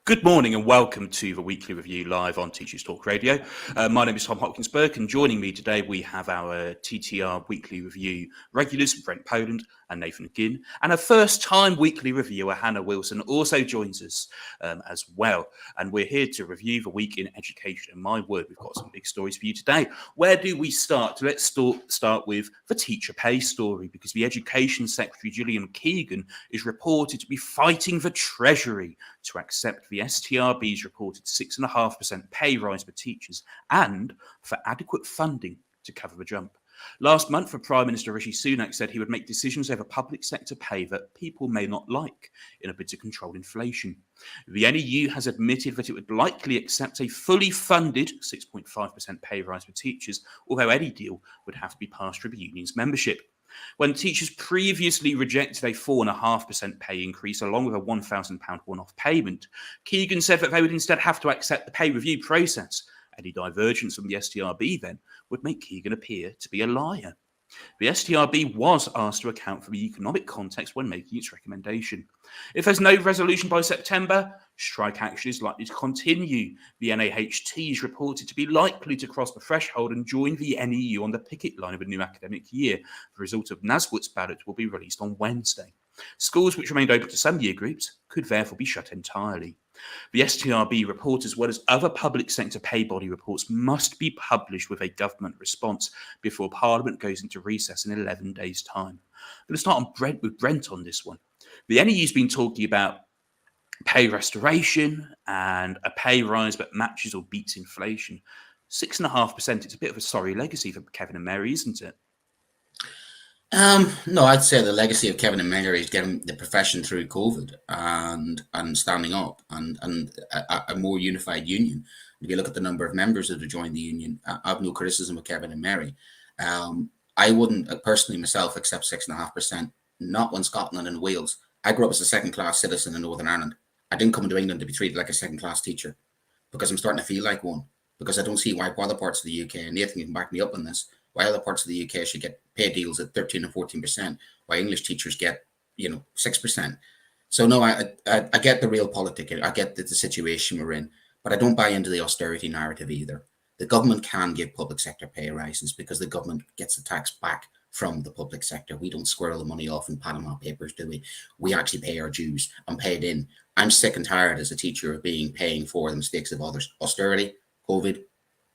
Good morning and welcome to the weekly review live on Teachers Talk Radio. My name is Tom Hopkins-Burke, and joining me today we have our TTR weekly review regulars, Brent Poland and Nathan Ginn, and a first-time weekly reviewer, Hannah Wilson, also joins us as well. And we're here to review the week in education. And my word, we've got some big stories for you today. Where do we start? Let's start with the teacher pay story, because the Education Secretary, Gillian Keegan, is reported to be fighting the Treasury to accept the STRB's reported 6.5% pay rise for teachers and for adequate funding to cover the jump. Last month, the Prime Minister Rishi Sunak said he would make decisions over public sector pay that people may not like in a bid to control inflation. The NEU has admitted that it would likely accept a fully funded 6.5% pay rise for teachers, although any deal would have to be passed through the union's membership. When teachers previously rejected a 4.5% pay increase along with a £1,000 one-off payment, Keegan said that they would instead have to accept the pay review process. Any divergence from the STRB then would make Keegan appear to be a liar. The STRB was asked to account for the economic context when making its recommendation. If there's no resolution by September, strike action is likely to continue. The NAHT is reported to be likely to cross the threshold and join the NEU on the picket line of a new academic year. The result of Naswit's ballot will be released on Wednesday. Schools which remained open to some year groups could therefore be shut entirely. The STRB report, as well as other public sector pay body reports, must be published with a government response before Parliament goes into recess in 11 days' time. I'm going to start with Brent on this one. The NEU's been talking about pay restoration and a pay rise that matches or beats inflation. 6.5%, it's a bit of a sorry legacy for Kevin and Mary, isn't it? No, I'd say the legacy of Kevin and Mary is getting the profession through COVID and standing up and a more unified union. If you look at the number of members that have joined the union, I have no criticism of Kevin and Mary. I wouldn't personally myself accept 6.5%, not when Scotland and Wales. I grew up as a second-class citizen in Northern Ireland. I didn't come to England to be treated like a second-class teacher because I'm starting to feel like one, because I don't see why other parts of the UK, and Nathan can back me up on this, why other parts of the UK should get pay deals at 13 and 14%, why English teachers get, 6%. So no, I get the real politic. I get the situation we're in, but I don't buy into the austerity narrative either. The government can give public sector pay rises because the government gets the tax back from the public sector. We don't squirrel the money off in Panama Papers, do we? We actually pay our dues and pay it in. I'm sick and tired as a teacher of paying for the mistakes of others. Austerity, COVID,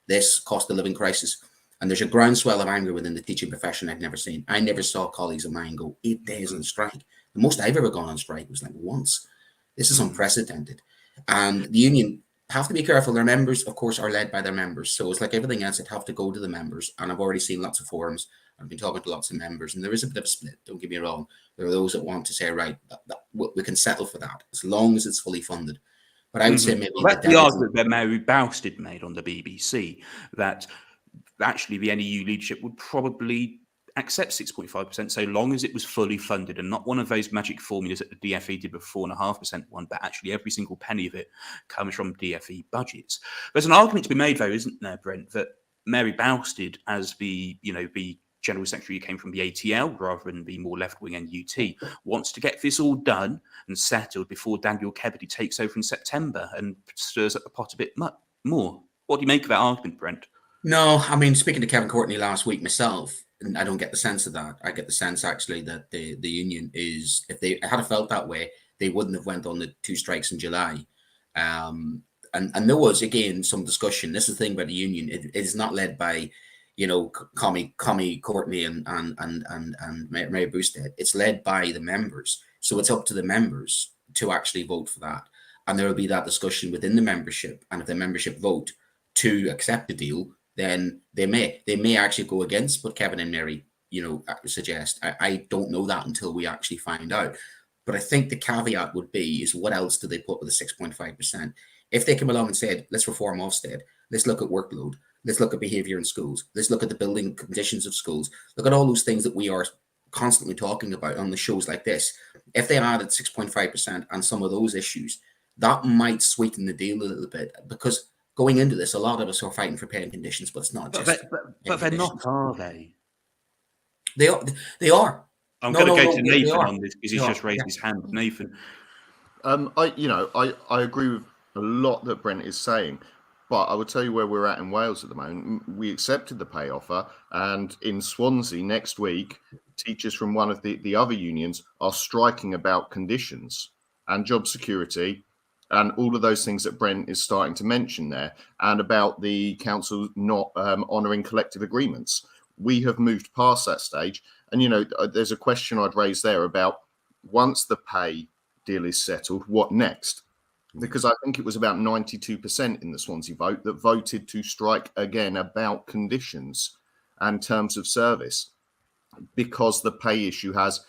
this cost of living crisis. And there's a groundswell of anger within the teaching profession I've never seen. I never saw colleagues of mine go 8 days on strike. The most I've ever gone on strike was like once. This is unprecedented. And the union have to be careful. Their members, of course, are led by their members. So it's like everything else, it have to go to the members. And I've already seen lots of forums. I've been talking to lots of members, and there is a bit of a split. Don't get me wrong. There are those that want to say, right, we can settle for that as long as it's fully funded. But I would say maybe that's the argument that Mary Bousted made on the BBC, that actually the NEU leadership would probably accept 6.5% so long as it was fully funded and not one of those magic formulas that the DFE did with 4.5% one, but actually every single penny of it comes from DFE budgets. There's an argument to be made, though, isn't there, Brent, that Mary Bousted, as the General Secretary who came from the ATL rather than the more left-wing NUT, wants to get this all done and settled before Daniel Kebede takes over in September and stirs up the pot a bit more. What do you make of that argument, Brent? No, I mean, speaking to Kevin Courtney last week myself, and I don't get the sense of that. I get the sense actually that the union is, if they had felt that way, they wouldn't have went on the 2 strikes in July. And there was again some discussion. This is the thing about the union; it is not led by, Commie Courtney and Mary Bousted. It's led by the members. So it's up to the members to actually vote for that, and there will be that discussion within the membership. And if the membership vote to accept the deal, then they may actually go against what Kevin and Mary, suggest. I don't know that until we actually find out. But I think the caveat would be is what else do they put with the 6.5%? If they come along and said, let's reform Ofsted, let's look at workload, let's look at behaviour in schools, let's look at the building conditions of schools, look at all those things that we are constantly talking about on the shows like this. If they added 6.5% on some of those issues, that might sweeten the deal a little bit, because going into this, a lot of us are fighting for pay and conditions, but it's not just. But they're not, are they? They are. I'm going to go to Nathan on this because he's just raised his hand. Nathan, I agree with a lot that Brent is saying. But I will tell you where we're at in Wales at the moment. We accepted the pay offer, and in Swansea next week, teachers from one of the other unions are striking about conditions and job security and all of those things that Brent is starting to mention there, and about the council not honouring collective agreements. We have moved past that stage. And, there's a question I'd raise there about once the pay deal is settled, what next? Because I think it was about 92% in the Swansea vote that voted to strike again about conditions and terms of service, because the pay issue has,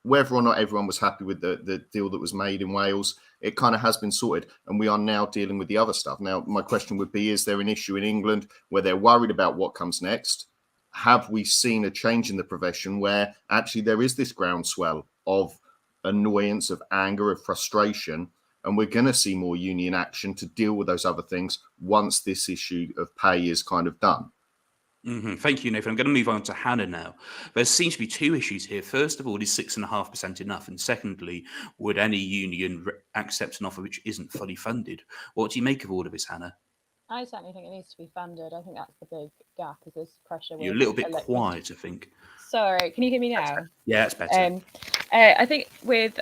whether or not everyone was happy with the deal that was made in Wales, it kind of has been sorted, and we are now dealing with the other stuff. Now, my question would be, is there an issue in England where they're worried about what comes next? Have we seen a change in the profession where actually there is this groundswell of annoyance, of anger, of frustration, and we're going to see more union action to deal with those other things once this issue of pay is kind of done? Thank you, Nathan. I'm going to move on to Hannah now. There seems to be two issues here. First of all, is 6.5% enough? And secondly, would any union accept an offer which isn't fully funded? What do you make of all of this, Hannah? I certainly think it needs to be funded. I think that's the big gap, is this pressure. You're a little bit quiet, I think. Sorry, can you hear me now? Yeah, that's better. I think with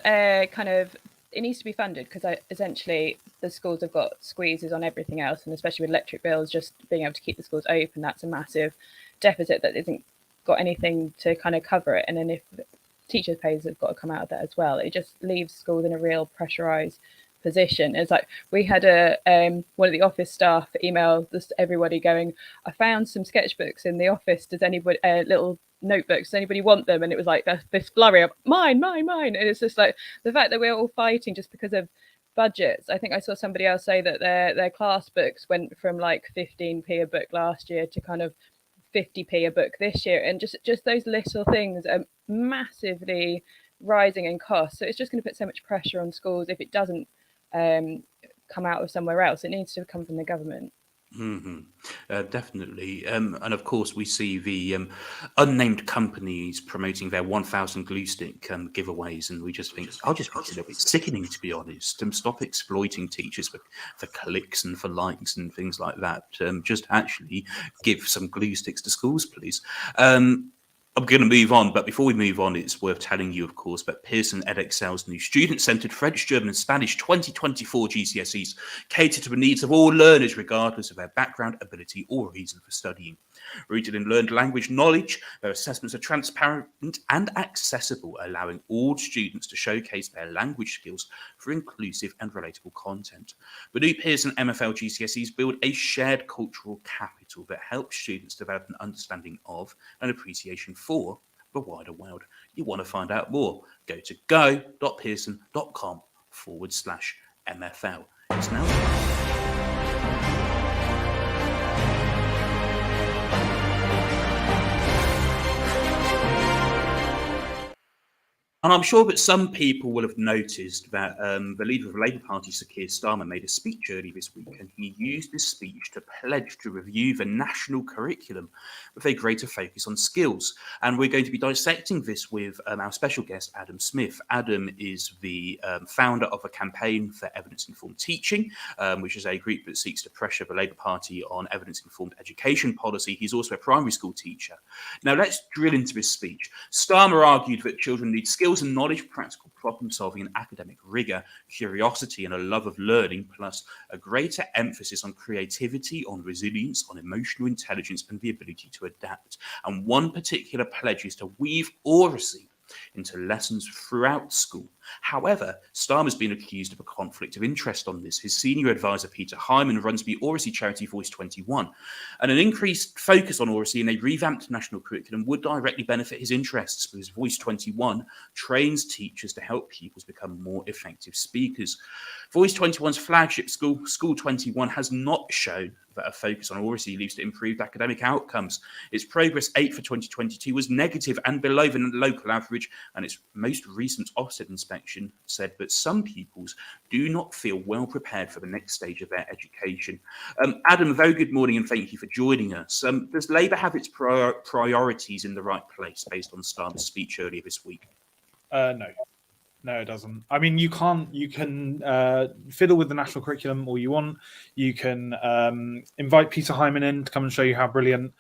it needs to be funded, because essentially the schools have got squeezes on everything else, and especially with electric bills, just being able to keep the schools open, that's a massive deficit that isn't got anything to kind of cover it. And then if teachers' pays have got to come out of that as well, it just leaves schools in a real pressurized position. It's like we had one of the office staff email everybody going, I found some sketchbooks in the office, does anybody little notebooks, does anybody want them? And it was like this flurry of mine, and it's just like the fact that we're all fighting just because of budgets. I think I saw somebody else say that their class books went from like 15p a book last year to kind of 50p a book this year, and just those little things are massively rising in cost. So it's just going to put so much pressure on schools. If it doesn't come out of somewhere else, it needs to come from the government. Definitely. And of course, we see the unnamed companies promoting their 1,000 glue stick giveaways, and we just think, it's a little bit sickening, to be honest. Stop exploiting teachers for clicks and for likes and things like that. Just actually give some glue sticks to schools, please. I'm going to move on, but before we move on, it's worth telling you, of course, about Pearson EdXL's new student-centred French, German and Spanish 2024 GCSEs cater to the needs of all learners, regardless of their background, ability or reason for studying. Rooted in learned language knowledge, their assessments are transparent and accessible, allowing all students to showcase their language skills for inclusive and relatable content. The new Pearson MFL GCSEs build a shared cultural capital that helps students develop an understanding of and appreciation for the wider world. You want to find out more? Go to go.pearson.com/MFL. It's now. And I'm sure that some people will have noticed that the leader of the Labour Party, Sir Keir Starmer, made a speech early this week, and he used this speech to pledge to review the national curriculum with a greater focus on skills. And we're going to be dissecting this with our special guest, Adam Smith. Adam is the founder of a campaign for evidence-informed teaching, which is a group that seeks to pressure the Labour Party on evidence-informed education policy. He's also a primary school teacher. Now, let's drill into this speech. Starmer argued that children need skills and knowledge, practical problem solving and academic rigor, curiosity and a love of learning, plus a greater emphasis on creativity, on resilience, on emotional intelligence and the ability to adapt. And one particular pledge is to weave oracy into lessons throughout school. However, Starmer's been accused of a conflict of interest on this. His senior advisor, Peter Hyman, runs the oracy charity Voice 21, and an increased focus on oracy in a revamped national curriculum would directly benefit his interests, because Voice 21 trains teachers to help pupils become more effective speakers. Voice 21's flagship school, School 21, has not shown that a focus on oracy leads to improved academic outcomes. Its progress 8 for 2022 was negative and below the local average, and its most recent Ofsted inspection said that some pupils do not feel well prepared for the next stage of their education. Adam, very good morning and thank you for joining us. Does Labour have its priorities in the right place based on Starmer's speech earlier this week? No. No, it doesn't. I mean, you can fiddle with the national curriculum all you want. You can invite Peter Hyman in to come and show you how brilliant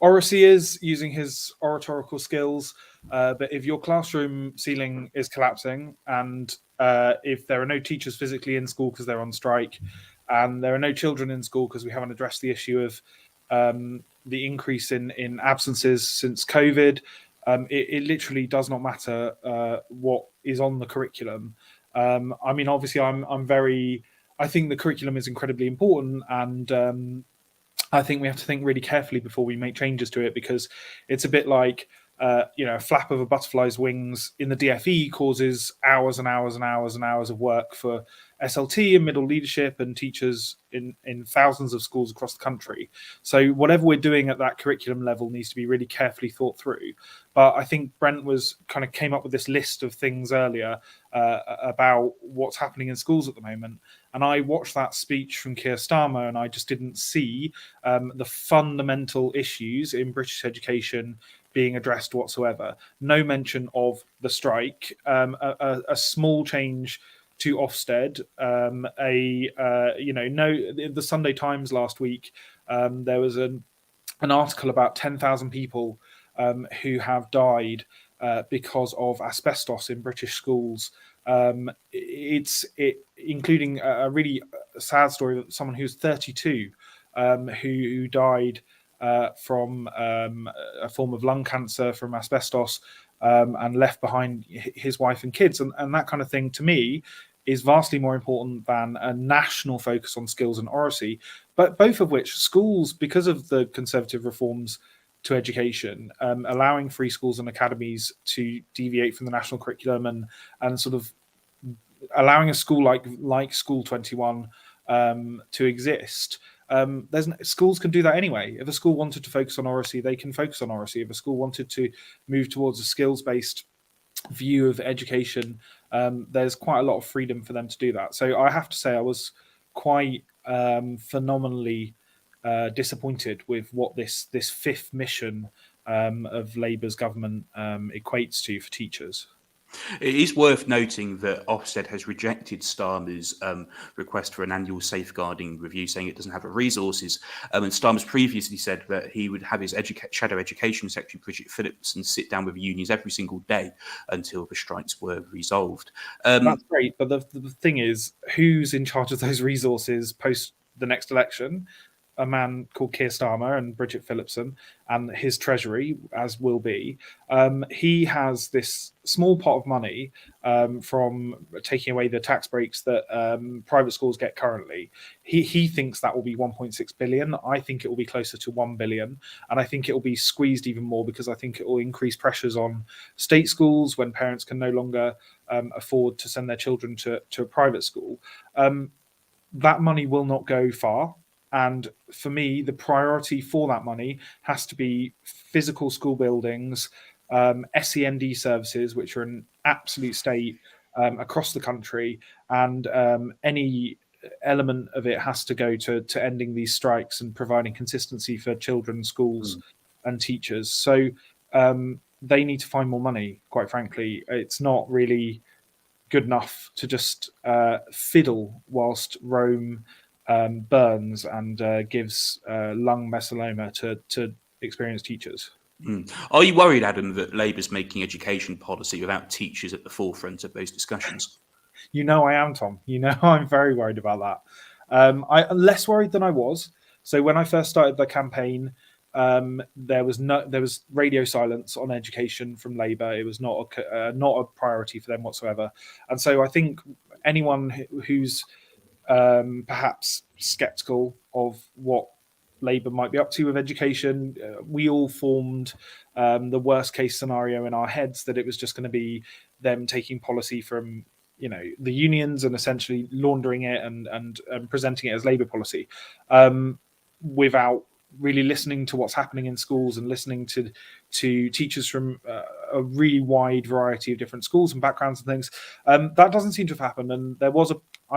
oracy is using his oratorical skills. But if your classroom ceiling is collapsing and if there are no teachers physically in school because they're on strike, and there are no children in school because we haven't addressed the issue of the increase in absences since COVID, it literally does not matter what is on the curriculum. I mean, obviously, I think the curriculum is incredibly important, and I think we have to think really carefully before we make changes to it, because it's a bit like a flap of a butterfly's wings in the DFE causes hours and hours and hours and hours of work for SLT and middle leadership and teachers in thousands of schools across the country. So whatever we're doing at that curriculum level needs to be really carefully thought through. But I think Brent came up with this list of things earlier about what's happening in schools at the moment. And I watched that speech from Keir Starmer, and I just didn't see the fundamental issues in British education being addressed whatsoever. No mention of the strike, a small change to Ofsted, the Sunday Times last week, there was an article about 10,000 people who have died because of asbestos in British schools. Including a really sad story of someone who's 32 who died from a form of lung cancer from asbestos, and left behind his wife and kids, and that kind of thing, to me, is vastly more important than a national focus on skills and oracy. But both of which schools, because of the Conservative reforms to education, allowing free schools and academies to deviate from the national curriculum and sort of allowing a school like School 21 to exist. Schools can do that anyway. If a school wanted to focus on oracy, they can focus on oracy. If a school wanted to move towards a skills-based view of education, there's quite a lot of freedom for them to do that. So I have to say I was quite phenomenally disappointed with what this fifth mission of Labour's government equates to for teachers. It is worth noting that Ofsted has rejected Starmer's request for an annual safeguarding review, saying it doesn't have the resources. And Starmer's previously said that he would have his shadow education secretary, Bridget Phillipson, sit down with unions every single day until the strikes were resolved. That's great, but the thing is, who's in charge of those resources post the next election? A man called Keir Starmer and Bridget Phillipson and his treasury, as will be. He has this small pot of money from taking away the tax breaks that private schools get currently. He thinks that will be 1.6 billion. I think it will be closer to 1 billion. And I think it will be squeezed even more, because I think it will increase pressures on state schools when parents can no longer afford to send their children to a private school. That money will not go far. And for me, the priority for that money has to be physical school buildings, SEND services, which are an absolute state across the country, and any element of it has to go to ending these strikes and providing consistency for children, schools, and teachers. So they need to find more money, quite frankly. It's not really good enough to just fiddle whilst Rome burns and gives lung mesothelioma to experienced teachers. Are you worried, Adam, that Labour's making education policy without teachers at the forefront of those discussions? You know I am, Tom. You know I'm very worried about that. I'm less worried than I was. So when I first started the campaign, there was radio silence on education from Labour. It was not a priority for them whatsoever. And so I think anyone who's perhaps sceptical of what Labour might be up to with education, we all formed the worst case scenario in our heads, that it was just going to be them taking policy from the unions and essentially laundering it and presenting it as Labour policy, without really listening to what's happening in schools and listening to teachers from a really wide variety of different schools and backgrounds and things. That doesn't seem to have happened. And I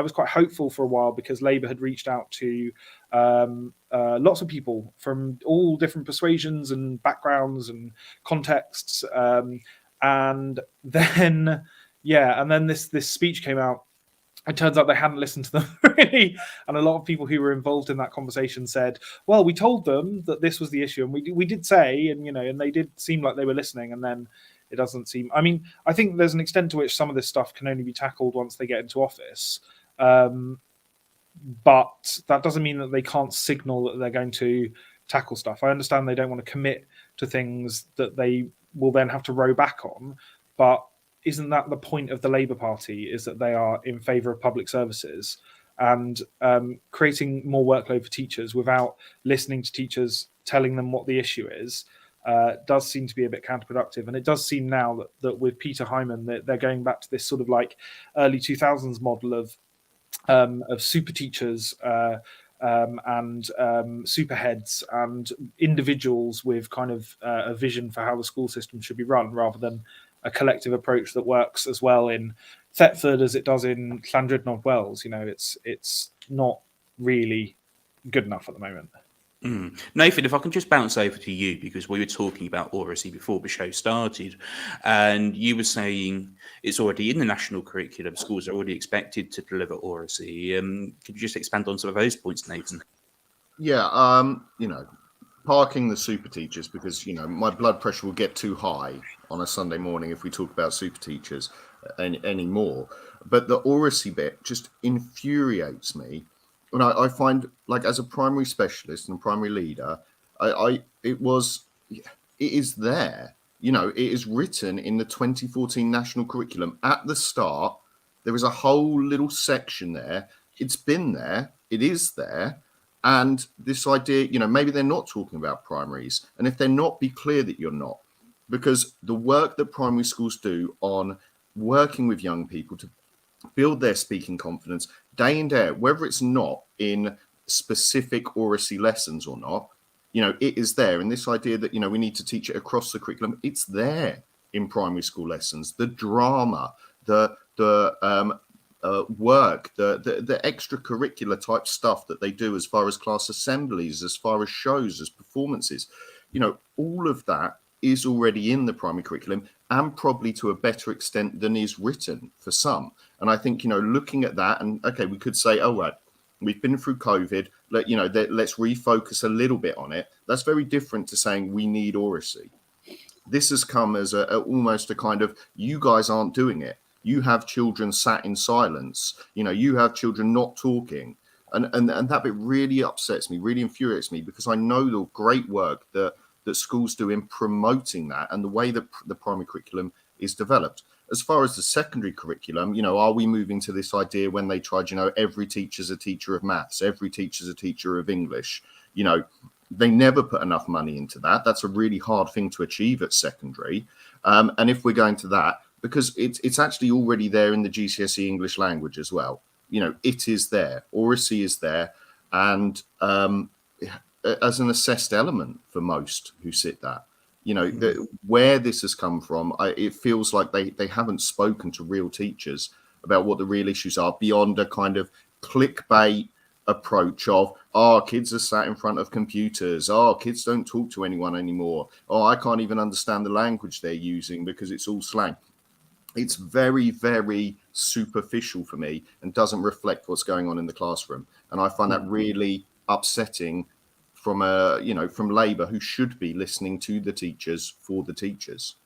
was quite hopeful for a while, because Labour had reached out to lots of people from all different persuasions and backgrounds and contexts. And then yeah, and then this speech came out. It turns out they hadn't listened to them really, and a lot of people who were involved in that conversation said, "Well, we told them that this was the issue, and we did say, and and they did seem like they were listening." And then it doesn't seem. I mean, I think there's an extent to which some of this stuff can only be tackled once they get into office, but that doesn't mean that they can't signal that they're going to tackle stuff. I understand they don't want to commit to things that they will then have to row back on, but isn't that the point of the Labour Party, is that they are in favour of public services, and creating more workload for teachers without listening to teachers, telling them what the issue is, does seem to be a bit counterproductive. And it does seem now that with Peter Hyman, that they're going back to this sort of like early 2000s model of super teachers and super heads and individuals with kind of a vision for how the school system should be run, rather than a collective approach that works as well in Thetford as it does in Llandrindod Wells. It's not really good enough at the moment. Nathan, if I can just bounce over to you, because we were talking about oracy before the show started, and you were saying it's already in the national curriculum. Schools are already expected to deliver oracy. Could you just expand on some of those points, Nathan? Yeah, parking the super teachers, because my blood pressure will get too high on a Sunday morning if we talk about super teachers anymore. But the oracy bit just infuriates me. And I find, like, as a primary specialist and primary leader, it is there. It is written in the 2014 national curriculum. At the start, there is a whole little section there. It's been there. It is there. And this idea, maybe they're not talking about primaries. And if they're not, be clear that you're not. Because the work that primary schools do on working with young people to build their speaking confidence day in, day out, whether it's not in specific oracy lessons or not, it is there. And this idea that, we need to teach it across the curriculum, it's there in primary school lessons. The drama, the work, the extracurricular type stuff that they do as far as class assemblies, as far as shows, as performances, all of that is already in the primary curriculum, and probably to a better extent than is written for some. And I think, looking at that, and okay, we could say, oh, right, we've been through COVID, let's refocus a little bit on it. That's very different to saying we need oracy. This has come as almost a kind of, you guys aren't doing it. You have children sat in silence. You have children not talking. And that bit really upsets me, really infuriates me, because I know the great work that schools do in promoting that and the way that the primary curriculum is developed. As far as the secondary curriculum, are we moving to this idea when they tried, every teacher's a teacher of maths, every teacher's a teacher of English? They never put enough money into that. That's a really hard thing to achieve at secondary. And if we're going to that, because it's actually already there in the GCSE English language as well. It is there. Oracy is there. And as an assessed element for most who sit that, where this has come from, it feels like they haven't spoken to real teachers about what the real issues are, beyond a kind of clickbait approach of, kids are sat in front of computers, kids don't talk to anyone anymore, I can't even understand the language they're using because it's all slang. It's very, very superficial for me and doesn't reflect what's going on in the classroom. And I find that really upsetting from Labour, who should be listening to the teachers for the teachers.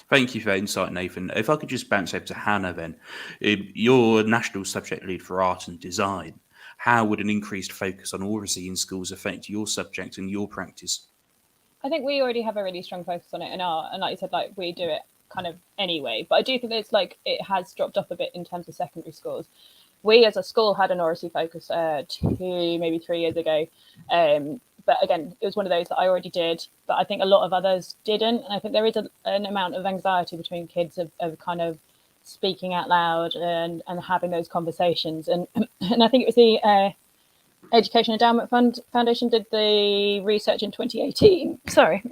Thank you for that insight, Nathan. If I could just bounce over to Hannah then. You're national subject lead for art and design. How would an increased focus on oracy in schools affect your subject and your practice? I think we already have a really strong focus on it in art, and like you said, we do it kind of anyway. But I do think that it has dropped off a bit in terms of secondary schools. We as a school had an oracy focus 2, maybe 3 years ago. But again, it was one of those that I already did, but I think a lot of others didn't. And I think there is an amount of anxiety between kids of kind of speaking out loud and having those conversations. And I think it was the Education Endowment Foundation did the research in 2018. Sorry,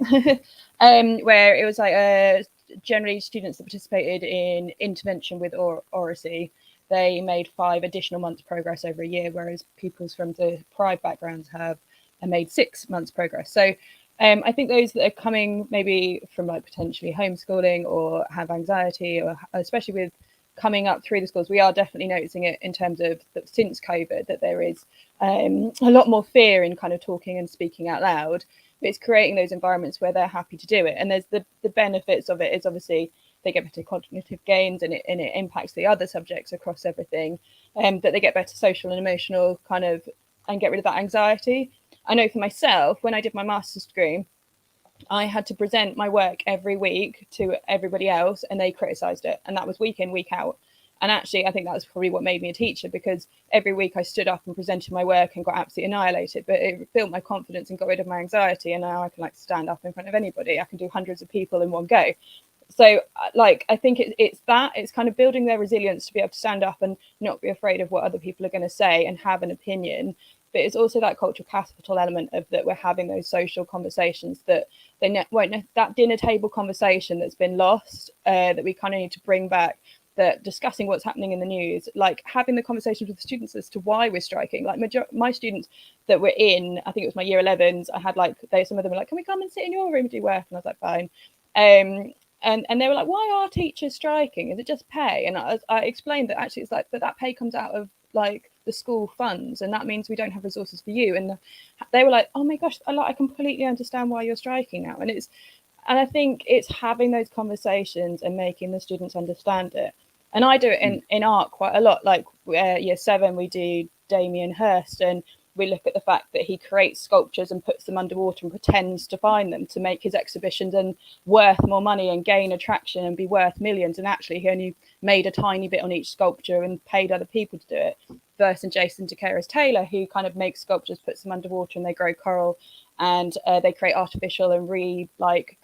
where it was like generally students that participated in intervention with oracy, they made 5 additional months progress over a year, whereas pupils from the private backgrounds have made 6 months progress. So I think those that are coming maybe from like potentially homeschooling or have anxiety, or especially with coming up through the schools. We are definitely noticing it in terms of that since COVID, that there is a lot more fear in kind of talking and speaking out loud. But it's creating those environments where they're happy to do it. And there's the benefits of it is obviously they get better cognitive gains, and it impacts the other subjects across everything, that they get better social and emotional kind of, and get rid of that anxiety. I know for myself, when I did my master's degree, I had to present my work every week to everybody else, and they criticised it, and that was week in, week out. And actually, I think that was probably what made me a teacher, because every week I stood up and presented my work and got absolutely annihilated. But it built my confidence and got rid of my anxiety. And now I can like stand up in front of anybody. I can do hundreds of people in one go. So like, I think it's kind of building their resilience to be able to stand up and not be afraid of what other people are going to say and have an opinion. But it's also that cultural capital element of that we're having those social conversations that that dinner table conversation that's been lost, that we kind of need to bring back, that discussing what's happening in the news, like having the conversations with the students as to why we're striking. Like my students that were in, I think it was my year 11s, I had like, some of them were like, can we come and sit in your room and do work? And I was like, fine. And they were like, why are teachers striking? Is it just pay? And I explained that actually it's like, but that pay comes out of like the school funds, and that means we don't have resources for you. And they were like, oh my gosh, I completely understand why you're striking now. And I think it's having those conversations and making the students understand it. And I do it in art quite a lot. Like year 7, we do Damien Hirst, and we look at the fact that he creates sculptures and puts them underwater and pretends to find them to make his exhibitions and worth more money and gain attraction and be worth millions. And actually he only made a tiny bit on each sculpture and paid other people to do it. Versus Jason DeCaris Taylor, who kind of makes sculptures, puts them underwater, and they grow coral, and they create artificial and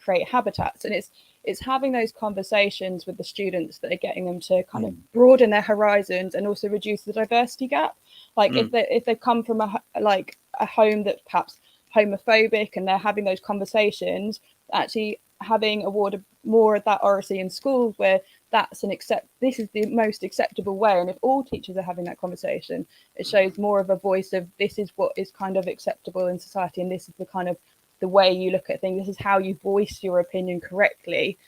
create habitats. And it's having those conversations with the students that are getting them to kind of broaden their horizons and also reduce the diversity gap. Like if they come from a home that's perhaps homophobic, and they're having those conversations, actually having more of that oracy in schools where this is the most acceptable way. And if all teachers are having that conversation, it shows more of a voice of this is what is kind of acceptable in society, and this is the kind of the way you look at things. This is how you voice your opinion correctly.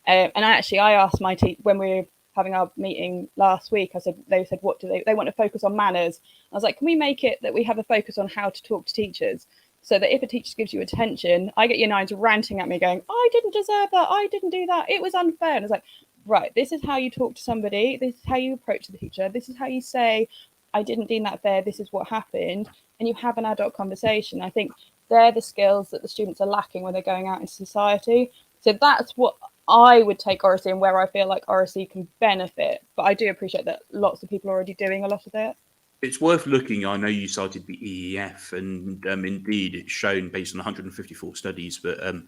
And I asked my when we were having our meeting last week, they said what do they want to focus on manners. I was like, can we make it that we have a focus on how to talk to teachers, so that if a teacher gives you attention, I get year 9s ranting at me going, I didn't deserve that, I didn't do that, it was unfair. And I was like, right, this is how you talk to somebody, this is how you approach the teacher, this is how you say, I didn't deem that fair, this is what happened, and you have an adult conversation. I think they're the skills that the students are lacking when they're going out into society. So that's what I would take oracy, and where I feel like oracy can benefit. But I do appreciate that lots of people are already doing a lot of it. It's worth looking. I know you cited the EEF, and indeed it's shown based on 154 studies that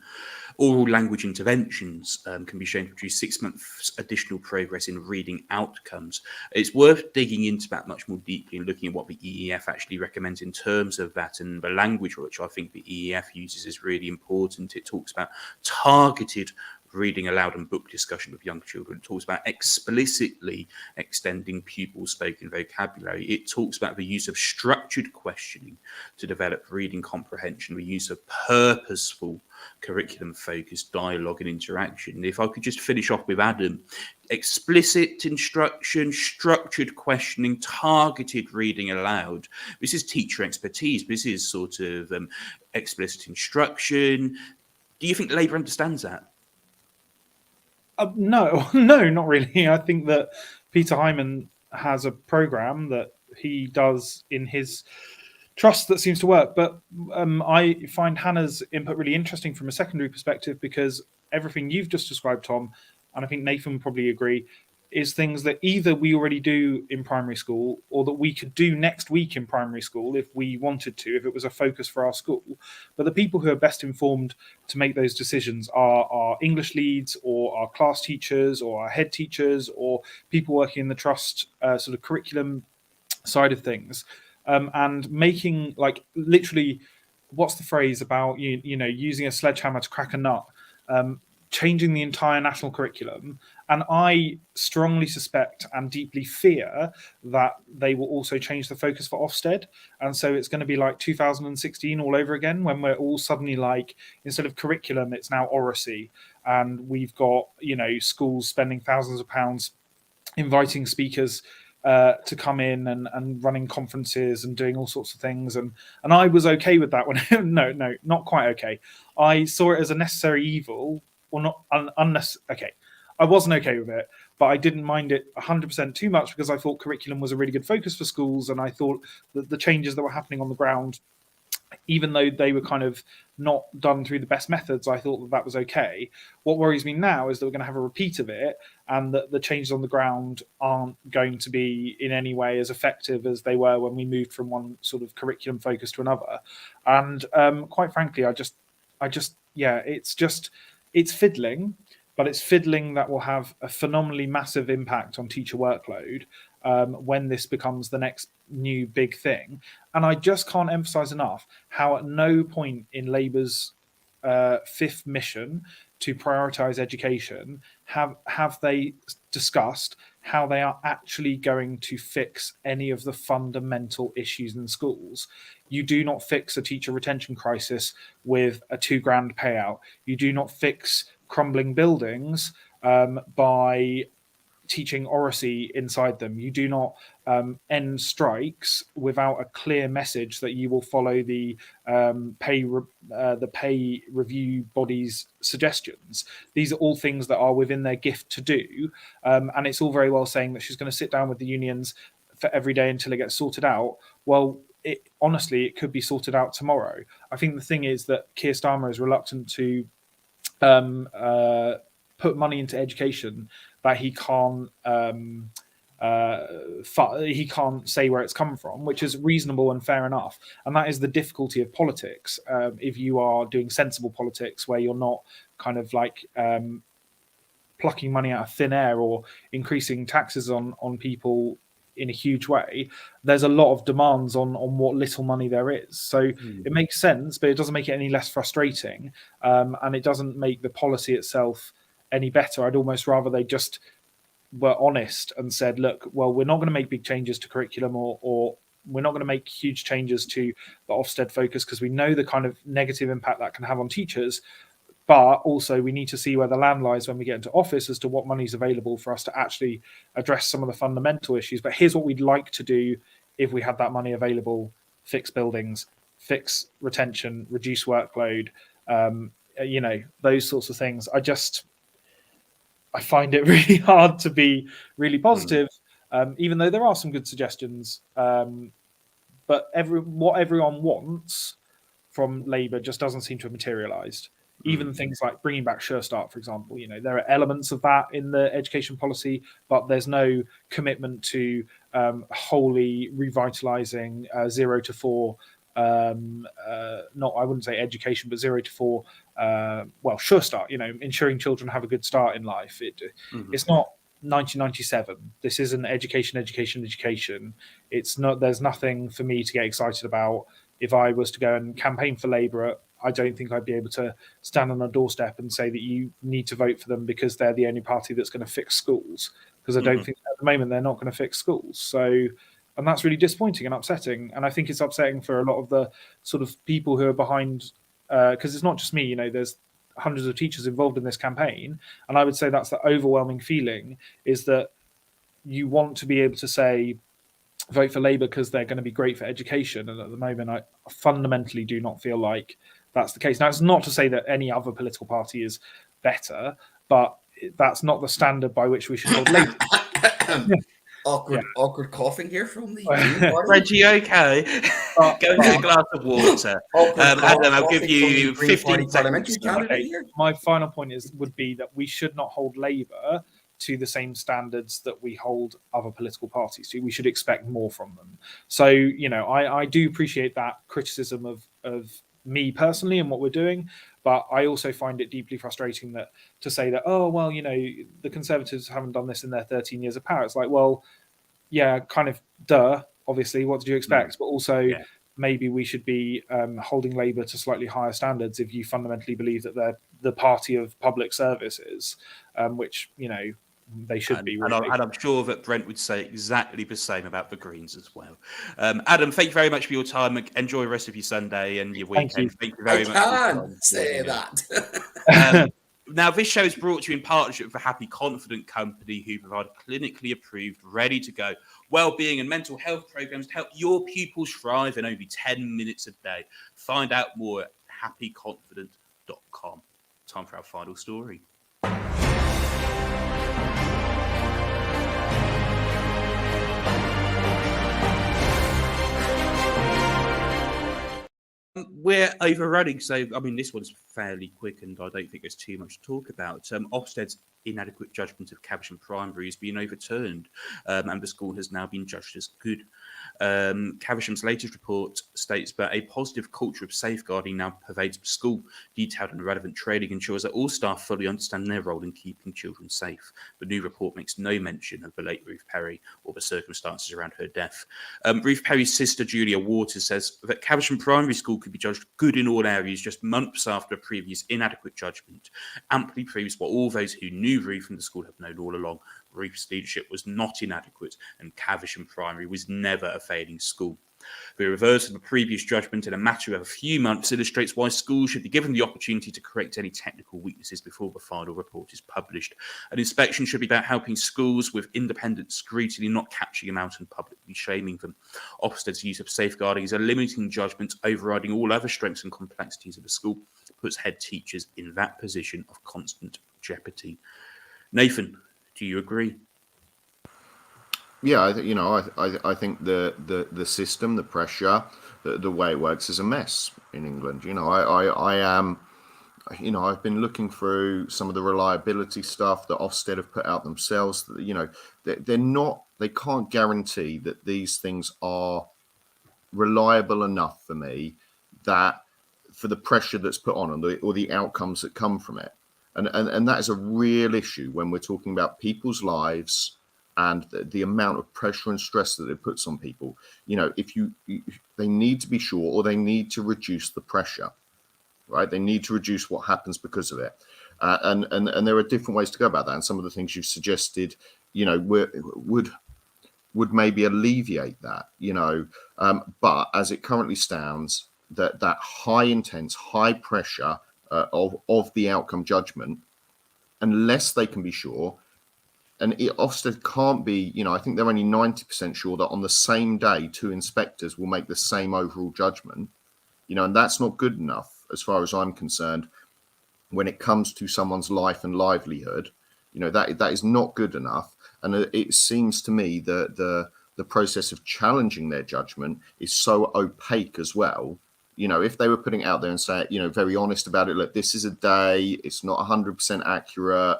oral language interventions can be shown to produce 6 months additional progress in reading outcomes. It's worth digging into that much more deeply and looking at what the EEF actually recommends in terms of that, and the language which I think the EEF uses is really important. It talks about targeted reading aloud and book discussion with young children. It talks about explicitly extending pupils' spoken vocabulary. It talks about the use of structured questioning to develop reading comprehension, the use of purposeful curriculum-focused dialogue and interaction. If I could just finish off with Adam, explicit instruction, structured questioning, targeted reading aloud. This is teacher expertise. This is sort of explicit instruction. Do you think Labour understands that? No, not really. I think that Peter Hyman has a program that he does in his trust that seems to work. But I find Hannah's input really interesting from a secondary perspective, because everything you've just described, Tom, and I think Nathan would probably agree, is things that either we already do in primary school, or that we could do next week in primary school if we wanted to, if it was a focus for our school. But the people who are best informed to make those decisions are our English leads, or our class teachers, or our head teachers, or people working in the trust sort of curriculum side of things. And making, like, literally, what's the phrase about you know using a sledgehammer to crack a nut, changing the entire national curriculum. And I strongly suspect and deeply fear that they will also change the focus for Ofsted. And so it's going to be like 2016 all over again, when we're all suddenly like, instead of curriculum, it's now oracy. And we've got, schools spending thousands of pounds inviting speakers to come in and running conferences and doing all sorts of things, and I was okay with that when no, not quite okay. I saw it as a necessary evil, or not unnecessary. Okay, I wasn't okay with it, but I didn't mind it 100% too much because I thought curriculum was a really good focus for schools, and I thought that the changes that were happening on the ground, even though they were kind of not done through the best methods, I thought that that was okay. What worries me now is that we're going to have a repeat of it, and that the changes on the ground aren't going to be in any way as effective as they were when we moved from one sort of curriculum focus to another. And quite frankly, I just, yeah, it's fiddling, but it's fiddling that will have a phenomenally massive impact on teacher workload when this becomes the next new big thing. And I just can't emphasize enough how at no point in Labour's fifth mission to prioritise education have they discussed how they are actually going to fix any of the fundamental issues in schools. You do not fix a teacher retention crisis with a £2,000 payout. You do not fix crumbling buildings by teaching oracy inside them. You do not end strikes without a clear message that you will follow the pay review body's suggestions. These are all things that are within their gift to do, and it's all very well saying that she's going to sit down with the unions for every day until it gets sorted out. Well, honestly, it could be sorted out tomorrow. I think the thing is that Keir Starmer is reluctant to put money into education that he can't say where it's come from, which is reasonable and fair enough. And that is the difficulty of politics. If you are doing sensible politics where you're not kind of like plucking money out of thin air or increasing taxes on people in a huge way, there's a lot of demands on what little money there is. So it makes sense, but it doesn't make it any less frustrating, and it doesn't make the policy itself any better. I'd almost rather they just were honest and said, look, well, we're not going to make big changes to curriculum, or we're not going to make huge changes to the Ofsted focus because we know the kind of negative impact that can have on teachers. But also we need to see where the land lies when we get into office as to what money's available for us to actually address some of the fundamental issues. But here's what we'd like to do if we had that money available: fix buildings, fix retention, reduce workload, those sorts of things. I find it really hard to be really positive, even though there are some good suggestions. But what everyone wants from Labour just doesn't seem to have materialised. Even things like bringing back Sure Start, for example, there are elements of that in the education policy, but there's no commitment to wholly revitalising 0 to 4. I wouldn't say education, but 0 to 4. Sure Start. Ensuring children have a good start in life. It's not 1997. This isn't education. It's not. There's nothing for me to get excited about. If I was to go and campaign for Labour, I don't think I'd be able to stand on a doorstep and say that you need to vote for them because they're the only party that's going to fix schools. Because I don't think at the moment they're not going to fix schools. So, and that's really disappointing and upsetting. And I think it's upsetting for a lot of the sort of people who are behind, because it's not just me. There's hundreds of teachers involved in this campaign, and I would say that's the overwhelming feeling, is that you want to be able to say, vote for Labour because they're going to be great for education. And at the moment, I fundamentally do not feel like that's the case. Now, it's not to say that any other political party is better, but that's not the standard by which we should hold Labour. Awkward coughing here from the Reggie, okay? Go and get a glass of water. Adam, I'll give you 15 seconds. Okay. My final point would be that we should not hold Labour to the same standards that we hold other political parties to. We should expect more from them. So, I do appreciate that criticism of me personally and what we're doing, but I also find it deeply frustrating to say that, the Conservatives haven't done this in their 13 years of power. It's like, well, yeah, kind of duh, obviously, what did you expect? But also maybe we should be holding Labour to slightly higher standards if you fundamentally believe that they're the party of public services, which, they should be. And I'm sure that Brent would say exactly the same about the Greens as well. Adam, thank you very much for your time. Enjoy the rest of your Sunday and your weekend. Thank you very much. I can't say that. Now, this show is brought to you in partnership with a Happy Confident company who provide clinically approved, ready to go wellbeing and mental health programs to help your pupils thrive in only 10 minutes a day. Find out more at happyconfident.com. Time for our final story. We're overrunning, so I mean, this one's fairly quick, and I don't think there's too much to talk about. Ofsted's inadequate judgment of Caversham Primary has been overturned, and the school has now been judged as good. Caversham's latest report states that a positive culture of safeguarding now pervades the school. Detailed and relevant training ensures that all staff fully understand their role in keeping children safe. The new report makes no mention of the late Ruth Perry or the circumstances around her death. Ruth Perry's sister, Julia Waters, says that Caversham Primary School could be judged good in all areas just months after a previous inadequate judgment. Amply proves what all those who knew Ruth and the school have known all along. Ruth's leadership was not inadequate, and Caversham Primary was never a failing school. The reverse of the previous judgment in a matter of a few months illustrates why schools should be given the opportunity to correct any technical weaknesses before the final report is published. An inspection should be about helping schools with independent scrutiny, not catching them out and publicly shaming them. Ofsted's use of safeguarding is a limiting judgment, overriding all other strengths and complexities of the school, puts head teachers in that position of constant jeopardy. Nathan, do you agree? Yeah, I think the system, the pressure, the way it works is a mess in England. I've been looking through some of the reliability stuff that Ofsted have put out themselves. They can't guarantee that these things are reliable enough for me, that for the pressure that's put on or the outcomes that come from it. And that is a real issue when we're talking about people's lives and the amount of pressure and stress that it puts on people. They need to be sure, or they need to reduce the pressure, right? They need to reduce what happens because of it. And there are different ways to go about that. And some of the things you've suggested, would maybe alleviate that, but as it currently stands, that high intense, high pressure of the outcome judgment, unless they can be sure. And Ofsted can't be, I think they're only 90% sure that on the same day, two inspectors will make the same overall judgment, and that's not good enough as far as I'm concerned. When it comes to someone's life and livelihood, that is not good enough. And it seems to me that the process of challenging their judgment is so opaque as well. If they were putting it out there and saying, very honest about it, look, this is a day, it's not 100% accurate.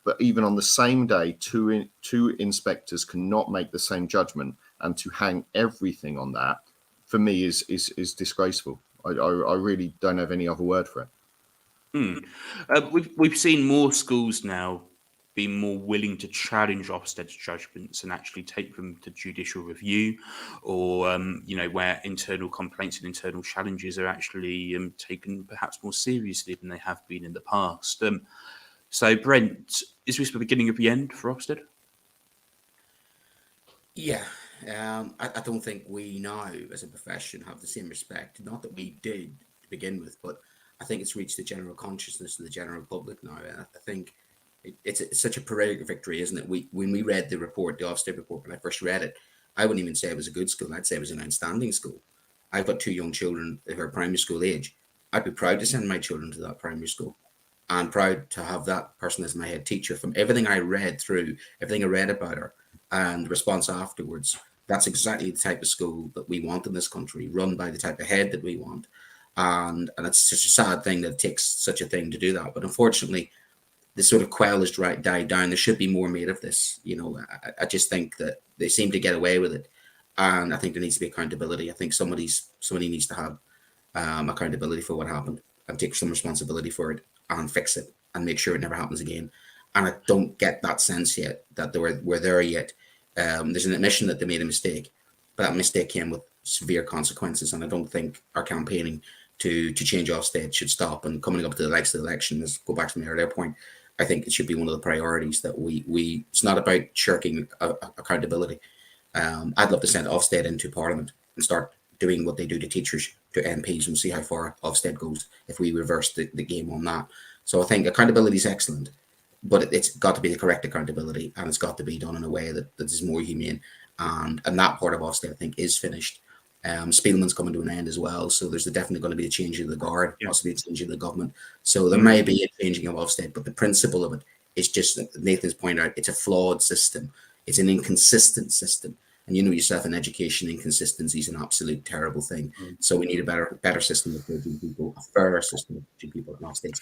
But even on the same day, two inspectors cannot make the same judgment, and to hang everything on that, for me, is disgraceful. I really don't have any other word for it. We've seen more schools now be more willing to challenge Ofsted's judgments and actually take them to judicial review, or where internal complaints and internal challenges are actually taken perhaps more seriously than they have been in the past. So, Brent, is this the beginning of the end for Ofsted? Yeah, I don't think we now, as a profession, have the same respect. Not that we did to begin with, but I think it's reached the general consciousness of the general public now. And I think it's such a Pyrrhic victory, isn't it? When we read the report, the Ofsted report, when I first read it, I wouldn't even say it was a good school. I'd say it was an outstanding school. I've got two young children who are primary school age. I'd be proud to send my children to that primary school. I'm proud to have that person as my head teacher. From everything I read through, everything I read about her, and the response afterwards, that's exactly the type of school that we want in this country, run by the type of head that we want. And it's such a sad thing that it takes such a thing to do that. But unfortunately, the sort of quell has died down. There should be more made of this. I just think that they seem to get away with it. And I think there needs to be accountability. I think somebody needs to have accountability for what happened and take some responsibility for it and fix it and make sure it never happens again. And I don't get that sense yet that we're there yet. There's an admission that they made a mistake, but that mistake came with severe consequences. And I don't think our campaigning to change Ofsted should stop. And coming up to the next election, let's go back to my earlier point, I think it should be one of the priorities that we it's not about shirking accountability. I'd love to send Ofsted into Parliament and start doing what they do to teachers, to MPs, and see how far Ofsted goes if we reverse the game on that. So I think accountability is excellent, but it's got to be the correct accountability, and it's got to be done in a way that is more humane. And that part of Ofsted, I think, is finished. Spielman's coming to an end as well, so there's definitely going to be a change of the guard, possibly a change of the government. So there may be a changing of Ofsted, but the principle of it is just, Nathan's pointed out, it's a flawed system. It's an inconsistent system. And you know yourself, in education, inconsistency is an absolute terrible thing. So we need a better system of judging people, a fairer system of judging people at Ofsted.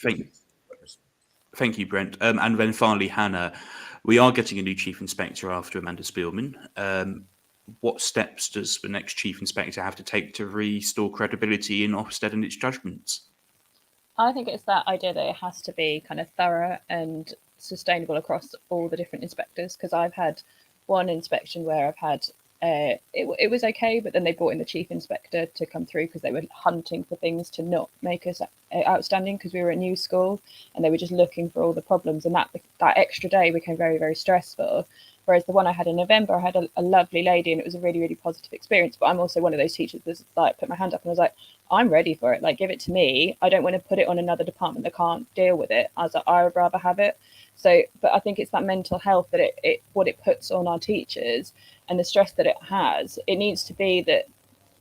Thank you, Brent. And then finally, Hannah, we are getting a new chief inspector after Amanda Spielman. What steps does the next chief inspector have to take to restore credibility in Ofsted and its judgments? I think it's that idea that it has to be kind of thorough and sustainable across all the different inspectors, because I've had one inspection where I've had it was okay, but then they brought in the chief inspector to come through because they were hunting for things to not make us outstanding, because we were a new school and they were just looking for all the problems, and that extra day became very, very stressful. Whereas the one I had in November, I had a lovely lady and it was a really, really positive experience. But I'm also one of those teachers that's like, put my hand up and I was like, I'm ready for it. Like, give it to me. I don't want to put it on another department that can't deal with it. I was like, I would rather have it. So, but I think it's that mental health that what it puts on our teachers and the stress that it has. It needs to be that,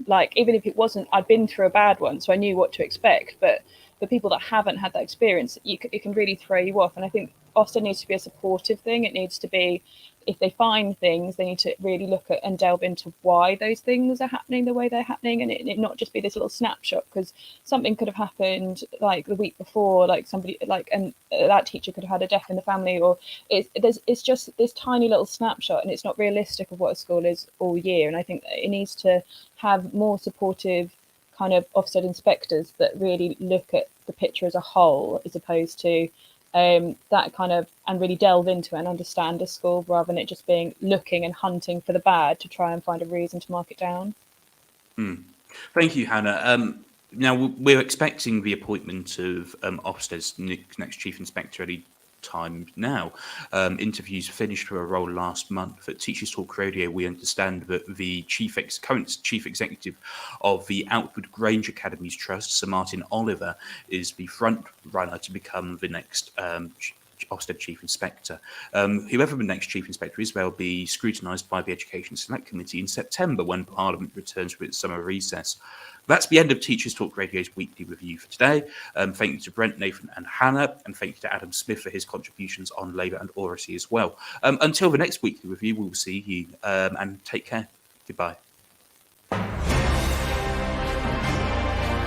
like, even if it wasn't, I'd been through a bad one, so I knew what to expect. But for people that haven't had that experience, it can really throw you off. And I think Ofsted needs to be a supportive thing. It needs to be, if they find things, they need to really look at and delve into why those things are happening the way they're happening, and it not just be this little snapshot, because something could have happened like the week before, like somebody and that teacher could have had a death in the family, or it's just this tiny little snapshot, and it's not realistic of what a school is all year. And I think it needs to have more supportive kind of Ofsted inspectors that really look at the picture as a whole, as opposed to that kind of, and really delve into and understand a school, rather than it just being looking and hunting for the bad to try and find a reason to mark it down. Thank you, Hannah. Now, we're expecting the appointment of Ofsted's next chief inspector any time now. Interviews finished for a role last month. At Teachers Talk Radio, we understand that the current chief executive of the Outward Grange Academies Trust, Sir Martin Oliver, is the front runner to become the next Ofsted Chief Inspector. Whoever the next Chief Inspector is, they'll be scrutinised by the Education Select Committee in September, when Parliament returns from its summer recess. That's the end of Teachers Talk Radio's weekly review for today. Thank you to Brent, Nathan and Hannah, and thank you to Adam Smith for his contributions on Labour and oracy as well. Until the next weekly review, we'll see you, and take care. Goodbye.